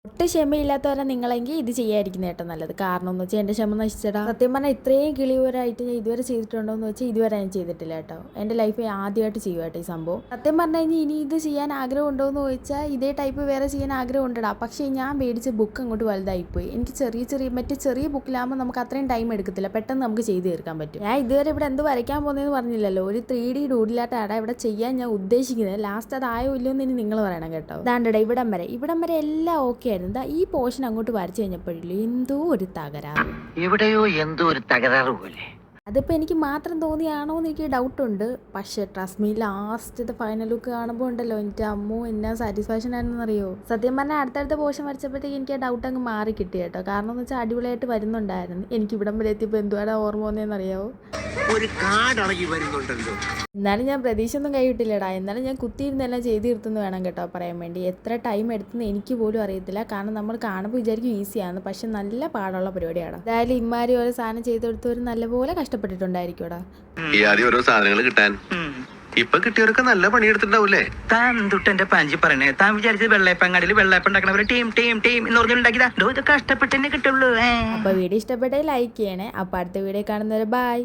ഒട്ടും ക്ഷമയില്ലാത്തവരെ നിങ്ങളെങ്കിൽ ഇത് ചെയ്യാതിരിക്കുന്നത് കേട്ടോ നല്ലത്. കാരണം എന്ന് വെച്ചാൽ എൻ്റെ ക്ഷമ നശിച്ചടാ. സത്യം പറഞ്ഞാൽ ഇത്രയും കിളിയൂരായിട്ട് ഞാൻ ഇതുവരെ ചെയ്തിട്ടുണ്ടോ എന്ന് വെച്ചാൽ ഇതുവരെ ഞാൻ ചെയ്തിട്ടില്ല കേട്ടോ. എൻ്റെ ലൈഫ് ആദ്യമായിട്ട് ചെയ്യും കേട്ടോ ഈ സംഭവം. സത്യം പറഞ്ഞു കഴിഞ്ഞാൽ ഇനി ഇത് ചെയ്യാൻ ആഗ്രഹം ഉണ്ടോ എന്ന് ചോദിച്ചാൽ ഇതേ ടൈപ്പ് വേറെ ചെയ്യാൻ ആഗ്രഹം ഉണ്ടടാ. പക്ഷേ ഞാൻ മേടിച്ച ബുക്ക് അങ്ങോട്ട് വലുതായിപ്പോയി. എനിക്ക് ചെറിയ ബുക്കിലാകുമ്പോൾ നമുക്ക് അത്രയും ടൈം എടുക്കത്തില്ല, പെട്ടെന്ന് നമുക്ക് ചെയ്ത് തീർക്കാൻ പറ്റും. ഞാൻ ഇതുവരെ ഇവിടെ എന്ത് വരയ്ക്കാൻ പോകുന്നതെന്ന് പറഞ്ഞില്ലല്ലോ. ഒരു 3D ഡൂഡിലായിട്ടാണ് ഇവിടെ ചെയ്യാൻ ഞാൻ ഉദ്ദേശിക്കുന്നത്. ലാസ്റ്റ് അതായോ ഇല്ലയോ എന്ന് ഇനി നിങ്ങൾ പറയണം കേട്ടോ. ദാണ്ടടാ ഇവിടം വരെ എല്ലാം ഓക്കെ ആയിരുന്നു. ഈ പോർഷൻ അങ്ങോട്ട് വരച്ചു കഴിഞ്ഞപ്പോഴില്ലേ എന്തോ ഒരു തകരാറ്, എവിടെയോ എന്തോ ഒരു തകരാറ് പോലെ. അതിപ്പോൾ എനിക്ക് മാത്രം തോന്നിയാണോ എന്ന് എനിക്ക് ഡൗട്ടുണ്ട്. പക്ഷേ ട്രസ്റ്റ് മീ ലാസ്റ്റത്തെ ഫൈനൽ ലുക്ക് കാണുമ്പോൾ ഉണ്ടല്ലോ എൻ്റെ അമ്മോ എന്നാ സാറ്റിസ്ഫാക്ഷൻ ആണെന്നറിയോ. സത്യം പറഞ്ഞാൽ അടുത്തടുത്ത പോർഷൻ വരച്ചപ്പോഴത്തേക്ക് എനിക്ക് ആ ഡൗട്ട് അങ്ങ് മാറി കിട്ടി കേട്ടോ. കാരണം എന്ന് വെച്ചാൽ അടിപൊളിയായിട്ട് വരുന്നുണ്ടായിരുന്നു. എനിക്ക് ഇവിടം വരെ എത്തിയപ്പോൾ എന്തുവാണ് ഓർമ്മ വന്നതെന്നറിയാവോ, ഒരു കാടളകി വരുന്നുണ്ടല്ലോ. എന്നാലും ഞാൻ പ്രതീക്ഷയൊന്നും കൈവിട്ടില്ലടാ. എന്നാലും ഞാൻ കുത്തിയിരുന്നെല്ലാം ചെയ്ത് തീർത്തെന്ന് വേണം കേട്ടോ പറയാൻ വേണ്ടി. എത്ര ടൈം എടുത്തെന്ന് എനിക്ക് പോലും അറിയത്തില്ല. കാരണം നമ്മൾ കാണുമ്പോൾ വിചാരിക്കും ഈസിയാണ്, പക്ഷെ നല്ല പാടുള്ള പരിപാടിയാണ്. എന്തായാലും ഇമാരി ഓരോ സാധനം ചെയ്തെടുത്തവർ നല്ലപോലെ കഷ്ടപ്പെട്ടിട്ടുണ്ടായിരിക്കുംടാ. ഈ ആദ്യം ഓരോ സാധനങ്ങൾ കിട്ടാൻ ഇപ്പൊ കിട്ടിയവരൊക്കെ നല്ല പണിയെടുത്തിട്ടുണ്ടാവൂലേ. താൻ തൊട്ടെന്റെ പാഞ്ചി പറയണേ, താൻ വിചാരിച്ചത് വെള്ളയപ്പങ്ങാടിയിൽ വെള്ളയപ്പം ഉണ്ടാക്കണവര് ടീം ടീം ടീം എന്ന് പറഞ്ഞുണ്ടാക്കിയതാ. ഇത് കഷ്ടപ്പെട്ടെന്നെ കിട്ടുള്ളൂ. അപ്പോൾ വീഡിയോ ഇഷ്ടപ്പെട്ടേ ലൈക്ക് ചെയ്യണേ. അപ്പോൾ അടുത്ത വീഡിയോ കാണുന്നവരെ ബൈ.